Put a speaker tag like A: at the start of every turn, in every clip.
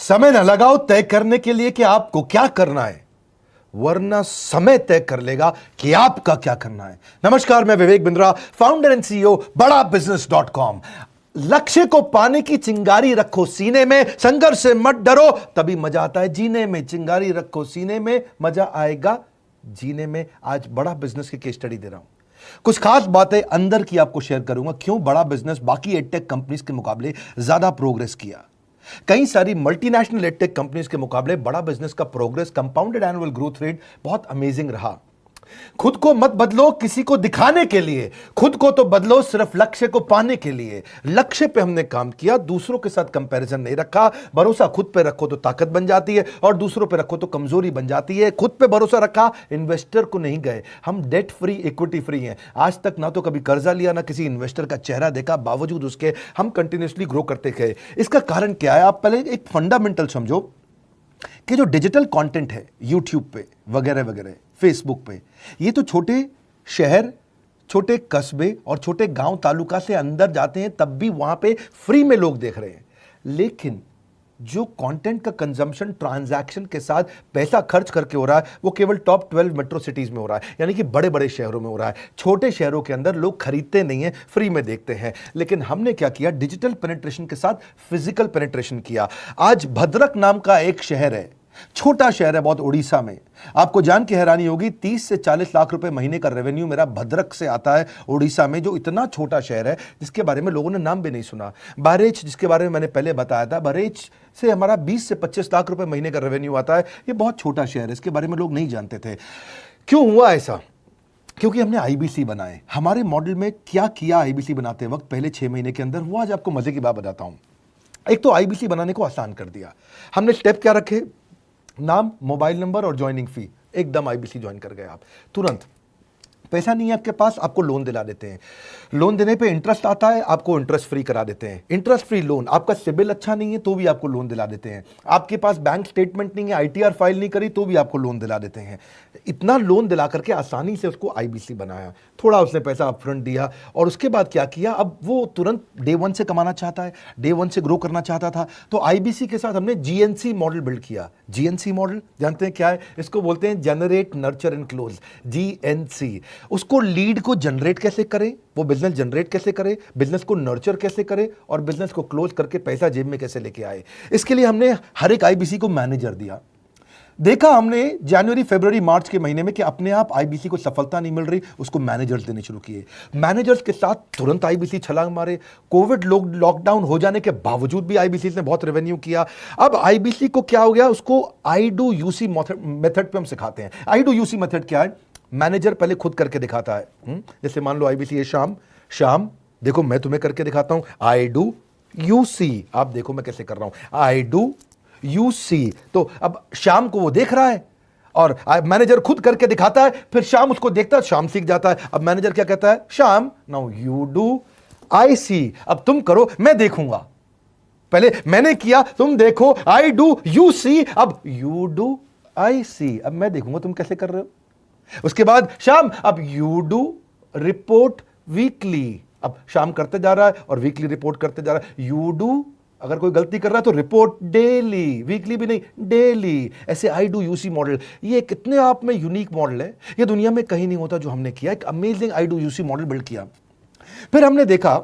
A: समय न लगाओ तय करने के लिए कि आपको क्या करना है, वरना समय तय कर लेगा कि आपका क्या करना है। नमस्कार, मैं Vivek Bindra, founder and CEO बड़ा बिजनेस.com। लक्ष्य को पाने की चिंगारी रखो सीने में, संघर्ष से मत डरो, तभी मजा आता है जीने में। चिंगारी रखो सीने में, मजा आएगा जीने में। आज बड़ा बिजनेस की केस स्टडी दे रहा हूं, कुछ खास बातें अंदर की आपको शेयर करूंगा, क्यों बड़ा बिजनेस बाकी एडटेक कंपनीज के मुकाबले ज्यादा प्रोग्रेस किया। कई सारी मल्टीनेशनल एडटेक कंपनीज के मुकाबले बड़ा बिजनेस का progress, compounded annual growth rate बहुत अमेजिंग रहा। खुद को मत बदलो किसी को दिखाने के लिए, खुद को तो बदलो सिर्फ लक्ष्य को पाने के लिए। लक्ष्य पे हमने काम किया, दूसरों के साथ कंपैरिजन नहीं रखा। भरोसा खुद पे रखो तो ताकत बन जाती है, और दूसरों पे रखो तो कमजोरी बन जाती है। खुद पे भरोसा रखा, इन्वेस्टर को नहीं गए। हम डेट फ्री, इक्विटी फ्री हैं। आज तक ना तो कभी कर्जा लिया, ना किसी इन्वेस्टर का चेहरा देखा, बावजूद उसके हम कंटिन्यूसली ग्रो करते गए। इसका कारण क्या है? आप पहले एक फंडामेंटल समझो कि जो डिजिटल कंटेंट है यूट्यूब पे वगैरह वगैरह, फेसबुक पे, ये तो छोटे शहर, छोटे कस्बे और छोटे गांव तालुका से अंदर जाते हैं, तब भी वहां पे फ्री में लोग देख रहे हैं। लेकिन जो कंटेंट का कंजम्पशन ट्रांजैक्शन के साथ पैसा खर्च करके हो रहा है, वो केवल टॉप 12 मेट्रो सिटीज में हो रहा है, यानी कि बड़े बड़े शहरों में हो रहा है। छोटे शहरों के अंदर लोग खरीदते नहीं हैं, फ्री में देखते हैं। लेकिन हमने क्या किया? डिजिटल पेनिट्रेशन के साथ फिजिकल पेनिट्रेशन किया। आज भद्रक नाम का एक शहर है, छोटा शहर है बहुत, उड़ीसा में। आपको जान के हैरानी होगी, 30 से 40 लाख रुपए महीने का रेवेन्यू मेरा भद्रक से आता है, उड़ीसा में, जो इतना छोटा शहर है जिसके बारे में लोगों ने नाम भी नहीं सुना। बहरेच, जिसके बारे में मैंने पहले बताया था, बहरेच से हमारा 20 से 25 लाख रुपए महीने का रेवेन्यू आता है। ये बहुत छोटा शहर है, इसके बारे में लोग नहीं जानते थे। क्यों हुआ ऐसा? क्योंकि हमने आईबीसी बनाए। हमारे मॉडल में क्या किया आईबीसी बनाते वक्त, पहले 6 महीने के अंदर हुआ। आज आपको मजे की बात बताता हूं। एक तो आईबीसी बनाने को आसान कर दिया हमने। स्टेप क्या रखे? नाम, मोबाइल नंबर और ज्वाइनिंग फी। एकदम आईबीसी ज्वाइन कर गए आप तुरंत। पैसा नहीं है आपके पास, आपको लोन दिला देते हैं। लोन देने पे इंटरेस्ट आता है, आपको इंटरेस्ट फ्री करा देते हैं। Interest free loan. आपका सिबिल अच्छा नहीं है तो भी आपको लोन दिला देते हैं। आपके पास बैंक स्टेटमेंट नहीं है, आईटीआर फाइल नहीं करी तो भी आपको लोन दिला देते हैं। इतना लोन दिला करके आसानी से उसको आईबीसी बनाया। थोड़ा उसने पैसा अपफ्रंट दिया, और उसके बाद क्या किया? अब वो तुरंत डे 1 से कमाना चाहता है, डे 1 से ग्रो करना चाहता था। तो आईबीसी के साथ हमने जीएनसी मॉडल बिल्ड किया। जीएनसी मॉडल जानते हैं क्या है? इसको बोलते हैं generate, nurture and close, GNC. उसको लीड को जनरेट कैसे करें, वो बिजनेस जनरेट कैसे करे, बिजनेस को नर्चर कैसे करे, और बिजनेस को क्लोज करके पैसा जेब में कैसे लेके आए। इसके लिए हमने हर एक आईबीसी को मैनेजर दिया। देखा हमने जनवरी, फरवरी, मार्च के महीने में कि अपने आप आईबीसी को सफलता नहीं मिल रही, उसको मैनेजर्स देने शुरू किए। मैनेजर्स के साथ तुरंत आईबीसी छलांग मारे। कोविड लॉकडाउन हो जाने के बावजूद भी आईबीसी ने बहुत रेवेन्यू किया। अब आईबीसी को क्या हो गया? उसको आई डू यूसी मेथड पे हम सिखाते हैं। आई डू यूसी मेथड क्या है? मैनेजर पहले खुद करके दिखाता है। जैसे मान लो आईबीसी है शाम, देखो मैं तुम्हें करके दिखाता हूं, आई डू यूसी। आप देखो मैं कैसे कर रहा हूं, आई डू यूसी। तो अब शाम को वो देख रहा है, और मैनेजर खुद करके दिखाता है, फिर शाम उसको देखता है, शाम सीख जाता है। अब मैनेजर क्या कहता है? शाम, नाउ यू डू आई सी। अब तुम करो, मैं देखूंगा। पहले मैंने किया, तुम देखो, आई डू यू सी, अब यू डू आई सी। अब मैं देखूंगा तुम कैसे कर रहे हो। उसके बाद शाम, अब यू डू रिपोर्ट वीकली। अब शाम करते जा रहा है और वीकली रिपोर्ट करते जा रहा है। यू डू, अगर कोई गलती कर रहा है तो रिपोर्ट डेली, वीकली भी नहीं, डेली। ऐसे आई डू यूसी मॉडल, ये कितने आप में यूनिक मॉडल है, ये दुनिया में कहीं नहीं होता जो हमने किया। एक amazing I do UC model build किया। फिर हमने देखा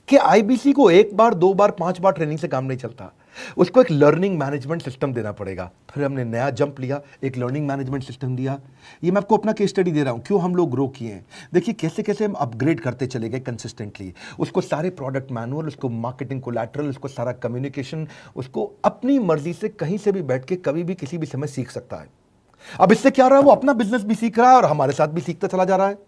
A: कि आईबीसी को 1 बार, 2 बार, 5 बार ट्रेनिंग से काम नहीं चलता, उसको एक लर्निंग मैनेजमेंट सिस्टम देना पड़ेगा। फिर हमने नया जंप लिया, एक लर्निंग मैनेजमेंट सिस्टम दिया। ये मैं आपको अपना केस स्टडी दे रहा हूं, क्यों हम लोग ग्रो किए हैं। देखिए कैसे कैसे हम अपग्रेड करते चले गए कंसिस्टेंटली। उसको सारे प्रोडक्ट मैनुअल, उसको मार्केटिंग कोलैटरल, उसको सारा कम्युनिकेशन, उसको अपनी मर्जी से कहीं से भी बैठ के कभी भी किसी भी समय सीख सकता है। अब इससे क्या रहा है? वो अपना बिजनेस भी सीख रहा है और हमारे साथ भी सीखता चला जा रहा है।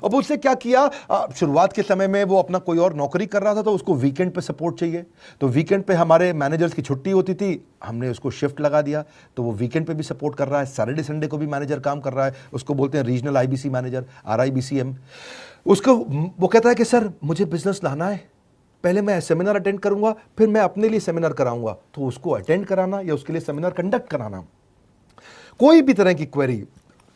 A: अब उससे क्या किया? शुरुआत के समय में वो अपना कोई और नौकरी कर रहा था, तो उसको वीकेंड पे सपोर्ट चाहिए। तो वीकेंड पे हमारे मैनेजर्स की छुट्टी होती थी, हमने उसको शिफ्ट लगा दिया, तो वो वीकेंड पे भी सपोर्ट कर रहा है। सैटरडे संडे को भी मैनेजर काम कर रहा है। उसको बोलते हैं रीजनल आईबीसी मैनेजर, RIBCM। उसको वो कहता है कि सर मुझे बिजनेस लाना है, पहले मैं सेमिनार अटेंड करूंगा, फिर मैं अपने लिए सेमिनार कराऊंगा। तो उसको अटेंड कराना या उसके लिए सेमिनार कंडक्ट कराना, कोई भी तरह की क्वेरी,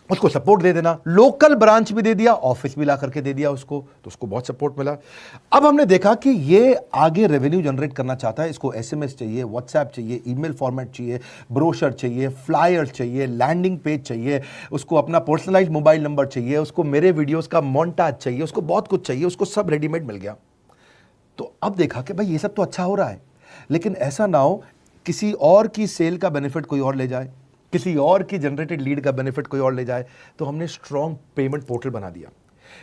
A: उसको सपोर्ट दे देना, लोकल ब्रांच भी दे दिया, ऑफिस भी ला करके दे दिया उसको, तो उसको बहुत सपोर्ट मिला। अब हमने देखा कि ये आगे रेवेन्यू जनरेट करना चाहता है, इसको एसएमएस चाहिए, व्हाट्सएप चाहिए, ईमेल फॉर्मेट चाहिए, ब्रोशर चाहिए, फ्लायर चाहिए, लैंडिंग पेज चाहिए, उसको अपना पर्सनलाइज्ड मोबाइल नंबर चाहिए, उसको मेरे वीडियोस का मोन्टाज चाहिए, उसको बहुत कुछ चाहिए, उसको सब रेडीमेड मिल गया। तो अब देखा कि भाई ये सब तो अच्छा हो रहा है, लेकिन ऐसा ना हो किसी और की सेल का बेनिफिट कोई और ले जाए, किसी और की जनरेटेड लीड का बेनिफिट कोई और ले जाए। तो हमने स्ट्रॉन्ग पेमेंट पोर्टल बना दिया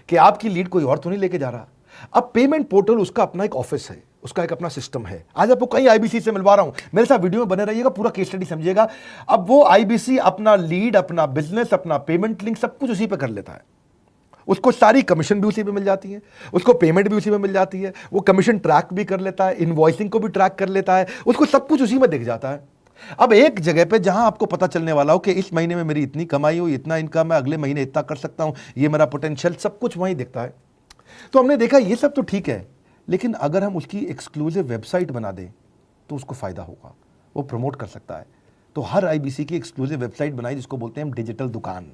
A: कि आपकी लीड कोई और तो नहीं लेके जा रहा। अब पेमेंट पोर्टल उसका अपना एक ऑफिस है, उसका एक अपना सिस्टम है। आज आपको कई आईबीसी से मिलवा रहा हूं, मेरे साथ वीडियो में बने रहिएगा, पूरा केस स्टडी समझिएगा। अब वो आईबीसी अपना लीड, अपना बिजनेस, अपना पेमेंट लिंक सब कुछ उसी पे कर लेता है। उसको सारी कमीशन भी उसी पे मिल जाती है, उसको पेमेंट भी उसी में मिल जाती है, वो कमीशन ट्रैक भी कर लेता है, इनवॉइसिंग को भी ट्रैक कर लेता है, उसको सब कुछ उसी में दिख जाता है। अब एक जगह पे जहां आपको पता चलने वाला हो कि इस महीने में मेरी इतनी कमाई हो, इतना इनकम है, अगले महीने इतना कर सकता हूं, ये मेरा पोटेंशियल, सब कुछ वहीं दिखता है। तो हमने देखा ये सब तो ठीक है, लेकिन अगर हम उसकी एक्सक्लूसिव वेबसाइट बना दें तो उसको फायदा होगा, वो प्रमोट कर सकता है। तो हर आईबीसी की एक्सक्लूसिव वेबसाइट बनाई जिसको बोलते हैं हम डिजिटल दुकान,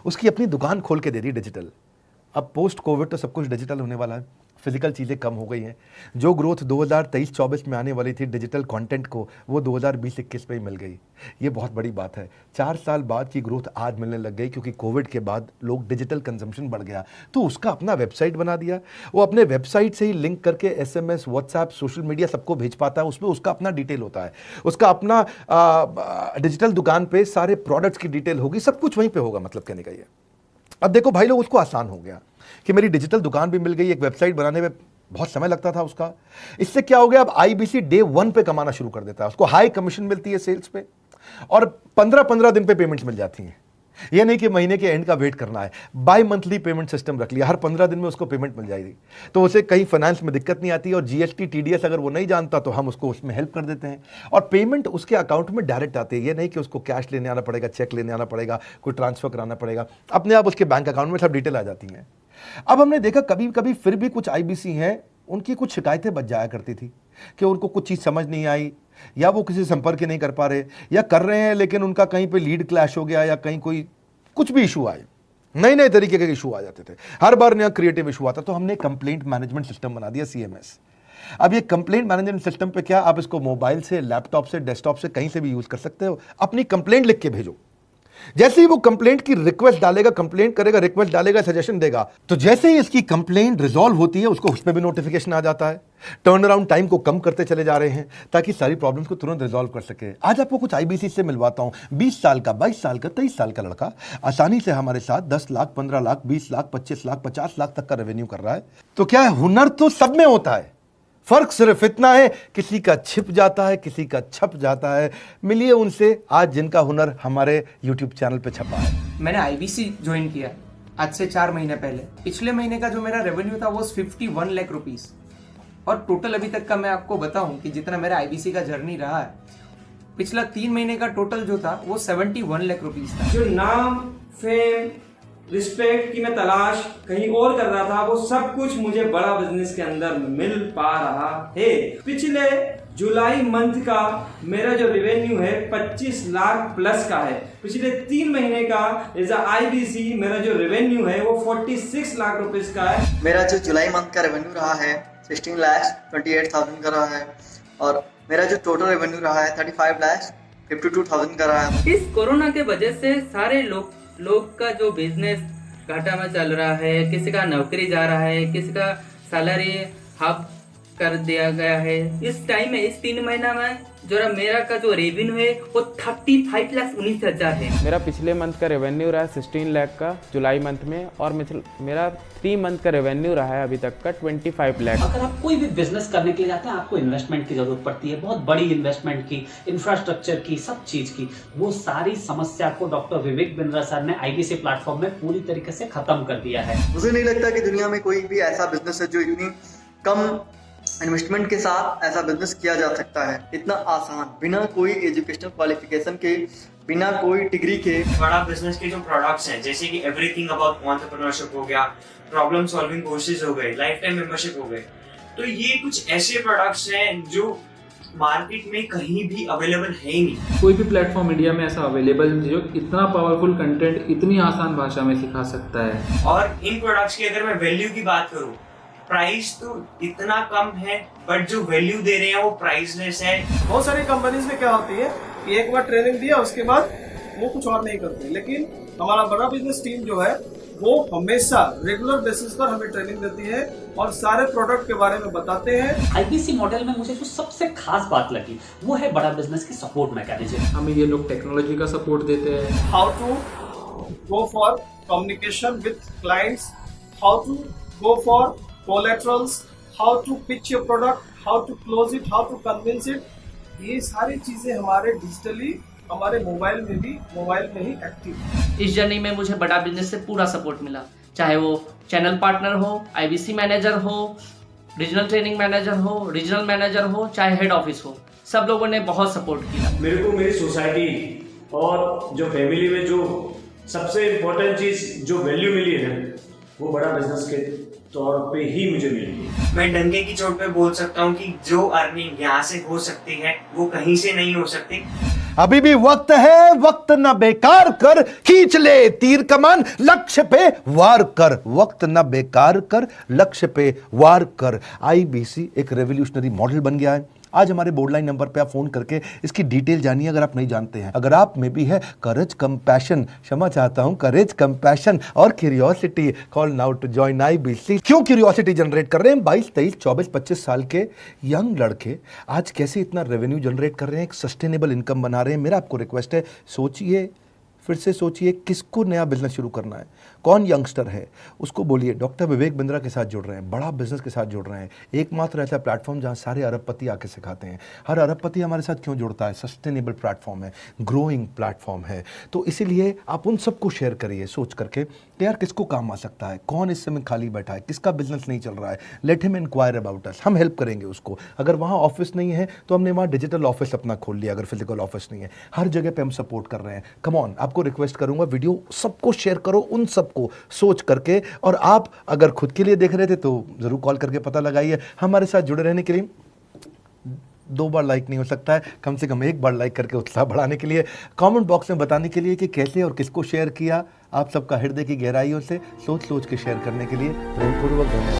A: उसकी अपनी दुकान खोल के दे दी डिजिटल। अब पोस्ट कोविड तो सब कुछ डिजिटल होने वाला है, फिजिकल चीज़ें कम हो गई हैं। जो ग्रोथ 2023-24 में आने वाली थी डिजिटल कंटेंट को, वो 2020-21 में ही मिल गई। ये बहुत बड़ी बात है। 4 साल बाद की ग्रोथ आज मिलने लग गई, क्योंकि कोविड के बाद लोग डिजिटल कंजम्पशन बढ़ गया। तो उसका अपना वेबसाइट बना दिया, वो अपने वेबसाइट से ही लिंक करके एसएमएस, व्हाट्सएप, सोशल मीडिया सबको भेज पाता है। उसमें उसका अपना डिटेल होता है, उसका अपना डिजिटल दुकान पे सारे प्रोडक्ट्स की डिटेल होगी, सब कुछ वहीं पर होगा। मतलब कहने का ये, अब देखो भाई लोग, उसको आसान हो गया कि मेरी डिजिटल दुकान भी मिल गई। एक वेबसाइट बनाने में बहुत समय लगता था उसका, इससे क्या हो गया, अब आईबीसी डे 1 पे कमाना शुरू कर देता है। उसको हाई कमीशन मिलती है सेल्स पे, और 15-15 दिन पे पेमेंट्स मिल जाती हैं। ये नहीं कि महीने के एंड का वेट करना है, बाई मंथली पेमेंट सिस्टम रख लिया, हर 15 दिन में उसको पेमेंट मिल जाएगी। तो उसे कहीं फाइनेंस में दिक्कत नहीं आती, और जीएसटी, टीडीएस अगर वो नहीं जानता तो हम उसको उसमें हेल्प कर देते हैं, और पेमेंट उसके अकाउंट में डायरेक्ट आती है। ये नहीं कि उसको कैश लेने आना पड़ेगा, चेक लेने आना पड़ेगा, कोई ट्रांसफर कराना पड़ेगा, अपने आप उसके बैंक अकाउंट में सब डिटेल आ जाती हैं। अब हमने देखा कभी कभी फिर भी कुछ आईबीसी हैं, उनकी कुछ शिकायतें बच जाया करती थी कि उनको कुछ चीज़ समझ नहीं आई, या वो किसी से संपर्क ही नहीं कर पा रहे, या कर रहे हैं लेकिन उनका कहीं पे लीड क्लैश हो गया, या कहीं कोई कुछ भी इशू आए, नए नए तरीके के इशू आ जाते थे, हर बार नया क्रिएटिव इशू आता। तो हमने कंप्लेंट मैनेजमेंट सिस्टम बना दिया, सीएमएस। अब ये कंप्लेंट मैनेजमेंट सिस्टम पे क्या, आप इसको मोबाइल से, लैपटॉप से, डेस्कटॉप से, कहीं से भी यूज कर सकते हो। अपनी कंप्लेंट लिख के भेजो, जैसे ही वो कंप्लेंट की रिक्वेस्ट डालेगा, कंप्लेंट करेगा, रिक्वेस्ट डालेगा, सजेशन देगा, तो जैसे ही इसकी कंप्लेंट रिजॉल्व होती है उसको उसमें भी नोटिफिकेशन आ जाता है। टर्न अराउंड टाइम को कम करते चले जा रहे हैं ताकि सारी प्रॉब्लम्स को तुरंत रिजॉल्व कर सके। आज आपको कुछ आईबीसी से मिलवाता हूं। 20 साल का, 22 साल का, 23 साल का लड़का आसानी से हमारे साथ 10 लाख, 15 लाख, 20 लाख, 25 लाख, 50 लाख तक का रेवेन्यू कर रहा है। तो क्या है, हुनर तो सब में होता है, फर्क सिर्फ इतना है किसी का छिप जाता है, किसी का छप जाता है। मिलिए उनसे आज जिनका हुनर हमारे YouTube चैनल पे छपा है।
B: मैंने आईबीसी ज्वाइन किया आज से 4 महीने पहले। पिछले महीने का जो मेरा रेवेन्यू था वो 51 लाख रुपीस, और टोटल अभी तक का मैं आपको बताऊं कि जितना मेरा आईबीसी का जर्नी रहा है, पिछला 3 महीने का टोटल जो था वो 71 लाख रुपीस था।
C: जो नाम, फेम, रिस्पेक्ट की मैं तलाश कहीं और कर रहा था, वो सब कुछ मुझे बड़ा बिजनेस के अंदर मिल पा रहा है। पिछले जुलाई मंथ का मेरा जो रेवेन्यू है 25 लाख प्लस का है। पिछले 3 महीने का एज आईबीसी मेरा जो रेवेन्यू है वो 46 लाख रुपीस का है।
D: मेरा जो जुलाई मंथ का रेवेन्यू रहा है 16 लाख 28,000 का रहा है, और मेरा जो टोटल रेवेन्यू रहा है 35 लाख 52,000 का रहा है।
E: इस कोरोना के वजह से सारे लोग का जो बिजनेस घाटा में चल रहा है, किसी का नौकरी जा रहा है, किसी का सैलरी हाफ कर दिया गया है। इस टाइम में, इस 3 महीना में जो मेरा का जो रेवेन्यू है वो 35,19,000 है।
F: मेरा पिछले मंथ का रेवेन्यू रहा है 16 लाख का जुलाई मंथ में, और मेरा 3 मंथ का रेवेन्यू रहा है अभी तक का 25 लाख।
G: अगर आप कोई भी बिजनेस करने के लिए जाते हैं, आपको इन्वेस्टमेंट की जरूरत पड़ती है, बहुत बड़ी इन्वेस्टमेंट की, इंफ्रास्ट्रक्चर की, सब चीज की। वो सारी समस्या को डॉक्टर विवेक बिंद्रा सर ने आईबीसी प्लेटफॉर्म में पूरी तरीके से खत्म कर दिया है।
D: मुझे नहीं लगता कि दुनिया में कोई भी ऐसा बिजनेस है जो इतनी कम इन्वेस्टमेंट के साथ ऐसा बिजनेस किया जा सकता है, इतना आसान, बिना कोई एजुकेशनल क्वालिफिकेशन के, बिना कोई डिग्री के।
C: बड़ा बिजनेस के जो प्रोडक्ट्स हैं, जैसे कि एवरीथिंग अबाउट एंटरप्रेन्योरशिप हो गया, प्रॉब्लम सॉल्विंग कोर्सेज हो गए, लाइफ टाइम मेंबरशिप हो गए, तो ये कुछ ऐसे प्रोडक्ट्स हैं जो मार्केट में कहीं भी अवेलेबल है ही नहीं।
H: कोई भी प्लेटफॉर्म इंडिया में ऐसा अवेलेबल नहीं जो इतना पावरफुल कंटेंट इतनी आसान भाषा में सिखा सकता है।
C: और इन प्रोडक्ट्स की अगर मैं वैल्यू की बात करूं, प्राइस तो इतना कम है बट जो वैल्यू दे रहे हैं वो प्राइसलेस है।
I: बहुत सारी कंपनीज में क्या होती है कि एक बार ट्रेनिंग दिया उसके बाद वो कुछ और नहीं करते, लेकिन हमारा बड़ा बिजनेस टीम जो है वो हमेशा रेगुलर बेसिस पर हमें ट्रेनिंग देती है और सारे प्रोडक्ट के बारे में बताते हैं।
G: आईबीसी मॉडल में मुझे जो सबसे खास बात लगी वो है बड़ा बिजनेस की सपोर्ट मैकेनिज्म।
H: हमें ये लोग टेक्नोलॉजी का सपोर्ट देते हैं।
I: How to go for communication with clients, how to go for collaterals, how to pitch your product, how to close it, how to convince it, ये सारी चीजें हमारे डिजिटली हमारे मोबाइल में ही एक्टिव है।
J: इस जर्नी में मुझे बड़ा बिजनेस से पूरा सपोर्ट मिला, चाहे वो चैनल पार्टनर हो, आईबीसी मैनेजर हो, रीजनल ट्रेनिंग मैनेजर हो, रीजनल मैनेजर हो, चाहे हेड ऑफिस हो, सब लोगों ने बहुत सपोर्ट किया।
K: मेरे को मेरी सोसाइटी और जो फैमिली में जो सबसे इम्पोर्टेंट चीज़ जो वैल्यू मिली है वो बड़ा बिजनेस के तौर पे ही मुझे मिली।
C: मैं डंके की चोट पे बोल सकता हूँ कि जो अर्निंग यहाँ से हो सकती है वो कहीं से नहीं हो सकती।
A: अभी भी वक्त है, वक्त न बेकार कर, खींच ले तीर कमान, लक्ष्य पे वार कर, वक्त न बेकार कर, लक्ष्य पे वार कर। आईबीसी एक रेवोल्यूशनरी मॉडल बन गया है। आज हमारे बोर्डलाइन नंबर पे आप फोन करके इसकी डिटेल जानिए अगर आप नहीं जानते हैं। अगर आप में भी है करेज, कंपैशन, क्षमा चाहता हूं, करेज, कंपैशन और curiosity, call now to join IBC. क्यों क्यूरियोसिटी जनरेट कर रहे हैं? 22, 23, 24, 25 साल के यंग लड़के आज कैसे इतना रेवेन्यू जनरेट कर रहे हैं, एक सस्टेनेबल इनकम बना रहे हैं। मेरा आपको रिक्वेस्ट है, सोचिए, फिर से सोचिए, किसको नया बिजनेस शुरू करना है, कौन यंगस्टर है, उसको बोलिए डॉक्टर विवेक बिंद्रा के साथ जुड़ रहे हैं, बड़ा बिजनेस के साथ जुड़ रहे हैं। एकमात्र ऐसा प्लेटफॉर्म जहां सारे अरबपति आके सिखाते हैं। हर अरबपति हमारे साथ क्यों जुड़ता है? सस्टेनेबल प्लेटफॉर्म है, ग्रोइंग प्लेटफॉर्म है। तो इसीलिए आप उन सबको शेयर करिए सोच करके कि यार किसको काम आ सकता है, कौन इस समय खाली बैठा है, किसका बिजनेस नहीं चल रहा है, let him inquire about us, हम हेल्प करेंगे उसको। अगर वहाँ ऑफिस नहीं है तो हमने वहाँ डिजिटल ऑफिस अपना खोल लिया, अगर फिजिकल ऑफिस नहीं है, हर जगह पे हम सपोर्ट कर रहे हैं। कम ऑन, आपको रिक्वेस्ट करूंगा वीडियो सबको शेयर करो, उन सबको सोच करके। और आप अगर खुद के लिए देख रहे थे तो जरूर कॉल करके पता लगाइए। हमारे साथ जुड़े रहने के लिए 2 बार लाइक नहीं हो सकता है, कम से कम 1 बार लाइक करके उत्साह बढ़ाने के लिए, कमेंट बॉक्स में बताने के लिए कि कैसे और किसको शेयर किया। आप सबका हृदय की गहराइयों से सोच सोच के शेयर करने के लिए प्रेमपूर्वक धन्यवाद।